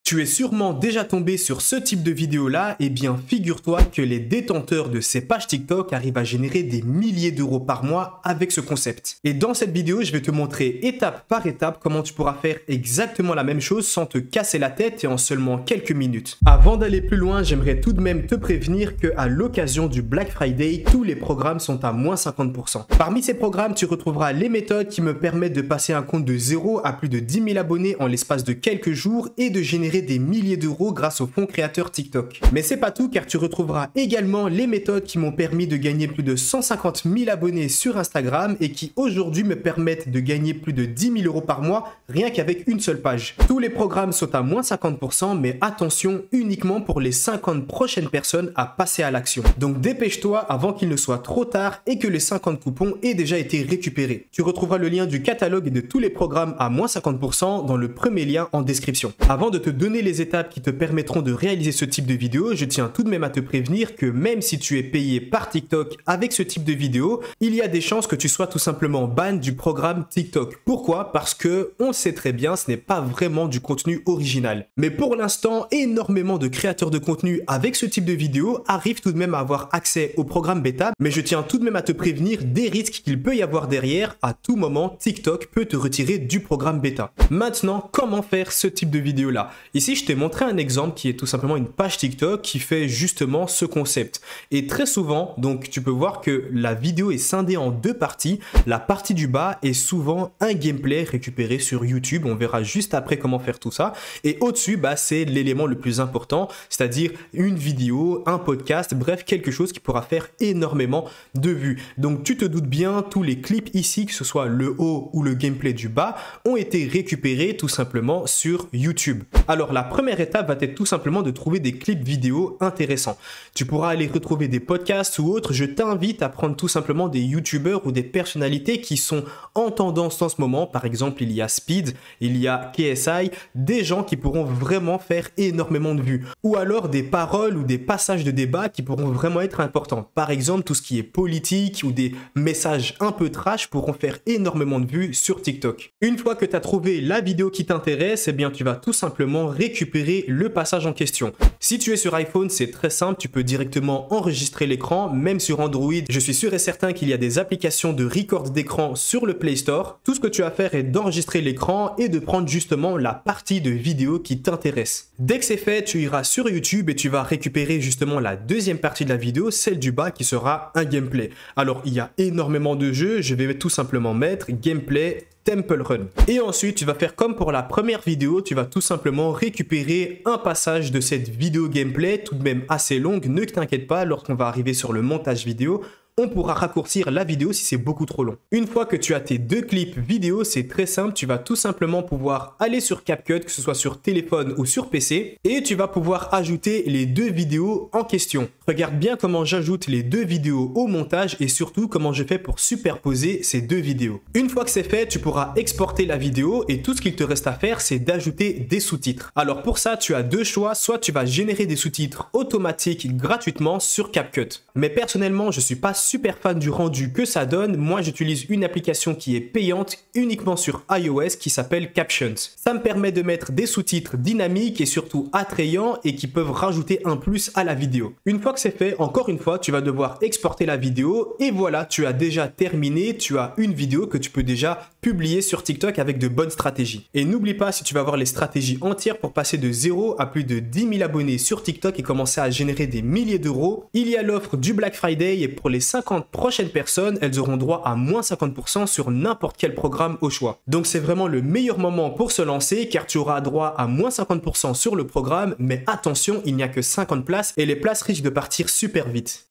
Tu es sûrement déjà tombé sur ce type de vidéo là, et bien figure-toi que les détenteurs de ces pages TikTok arrivent à générer des milliers d'euros par mois avec ce concept. Et dans cette vidéo, je vais te montrer étape par étape comment tu pourras faire exactement la même chose sans te casser la tête et en seulement quelques minutes. Avant d'aller plus loin, j'aimerais tout de même te prévenir que à l'occasion du Black Friday, tous les programmes sont à moins 50%. Parmi ces programmes, tu retrouveras les méthodes qui me permettent de passer un compte de 0 à plus de 10 000 abonnés en l'espace de quelques jours et de générer des milliers d'euros grâce au fonds créateur TikTok. Mais c'est pas tout, car tu retrouveras également les méthodes qui m'ont permis de gagner plus de 150 000 abonnés sur Instagram et qui aujourd'hui me permettent de gagner plus de 10 000 euros par mois rien qu'avec une seule page. Tous les programmes sont à moins 50%, mais attention, uniquement pour les 50 prochaines personnes à passer à l'action. Donc dépêche-toi avant qu'il ne soit trop tard et que les 50 coupons aient déjà été récupérés. Tu retrouveras le lien du catalogue et de tous les programmes à moins 50% dans le premier lien en description. Avant de te donner les étapes qui te permettront de réaliser ce type de vidéo, je tiens tout de même à te prévenir que même si tu es payé par TikTok avec ce type de vidéo, il y a des chances que tu sois tout simplement ban du programme TikTok. Pourquoi? Parce que, on le sait très bien, ce n'est pas vraiment du contenu original. Mais pour l'instant, énormément de créateurs de contenu avec ce type de vidéo arrivent tout de même à avoir accès au programme bêta, mais je tiens tout de même à te prévenir des risques qu'il peut y avoir derrière. À tout moment, TikTok peut te retirer du programme bêta. Maintenant, comment faire ce type de vidéo là? Ici, je t'ai montré un exemple qui est tout simplement une page TikTok qui fait justement ce concept. Et très souvent, donc tu peux voir que la vidéo est scindée en deux parties. La partie du bas est souvent un gameplay récupéré sur YouTube. On verra juste après comment faire tout ça. Et au-dessus, c'est l'élément le plus important, c'est-à-dire une vidéo, un podcast, bref, quelque chose qui pourra faire énormément de vues. Donc tu te doutes bien, tous les clips ici, que ce soit le haut ou le gameplay du bas, ont été récupérés tout simplement sur YouTube. Alors la première étape va être tout simplement de trouver des clips vidéo intéressants. Tu pourras aller retrouver des podcasts ou autres. Je t'invite à prendre tout simplement des youtubeurs ou des personnalités qui sont en tendance en ce moment. Par exemple, il y a Speed, il y a KSI, des gens qui pourront vraiment faire énormément de vues. Ou alors des paroles ou des passages de débat qui pourront vraiment être importants. Par exemple, tout ce qui est politique ou des messages un peu trash pourront faire énormément de vues sur TikTok. Une fois que tu as trouvé la vidéo qui t'intéresse, eh bien tu vas tout simplement récupérer le passage en question. Si tu es sur iPhone, c'est très simple, tu peux directement enregistrer l'écran, même sur Android. Je suis sûr et certain qu'il y a des applications de record d'écran sur le Play Store. Tout ce que tu as à faire est d'enregistrer l'écran et de prendre justement la partie de vidéo qui t'intéresse. Dès que c'est fait, tu iras sur YouTube et tu vas récupérer justement la deuxième partie de la vidéo, celle du bas qui sera un gameplay. Alors il y a énormément de jeux, je vais tout simplement mettre gameplay Temple Run. Et ensuite, tu vas faire comme pour la première vidéo, tu vas tout simplement récupérer un passage de cette vidéo gameplay, tout de même assez longue. Ne t'inquiète pas, lorsqu'on va arriver sur le montage vidéo, on pourra raccourcir la vidéo si c'est beaucoup trop long. Une fois que tu as tes deux clips vidéo, c'est très simple, tu vas tout simplement pouvoir aller sur CapCut, que ce soit sur téléphone ou sur PC, et tu vas pouvoir ajouter les deux vidéos en question. Regarde bien comment j'ajoute les deux vidéos au montage et surtout comment je fais pour superposer ces deux vidéos. Une fois que c'est fait, tu pourras exporter la vidéo et tout ce qu'il te reste à faire, c'est d'ajouter des sous-titres. Alors pour ça, tu as deux choix, soit tu vas générer des sous-titres automatiques gratuitement sur CapCut. Mais personnellement, je suis pas super fan du rendu que ça donne. Moi, j'utilise une application qui est payante uniquement sur iOS qui s'appelle Captions. Ça me permet de mettre des sous-titres dynamiques et surtout attrayants et qui peuvent rajouter un plus à la vidéo. Une fois que c'est fait, encore une fois, tu vas devoir exporter la vidéo et voilà, tu as déjà terminé. Tu as une vidéo que tu peux déjà publier sur TikTok avec de bonnes stratégies. Et n'oublie pas, si tu vas voir les stratégies entières pour passer de 0 à plus de 10 000 abonnés sur TikTok et commencer à générer des milliers d'euros, il y a l'offre du Black Friday et pour les 50 prochaines personnes, elles auront droit à moins 50% sur n'importe quel programme au choix. Donc c'est vraiment le meilleur moment pour se lancer car tu auras droit à moins 50% sur le programme, mais attention, il n'y a que 50 places et les places risquent de partir super vite.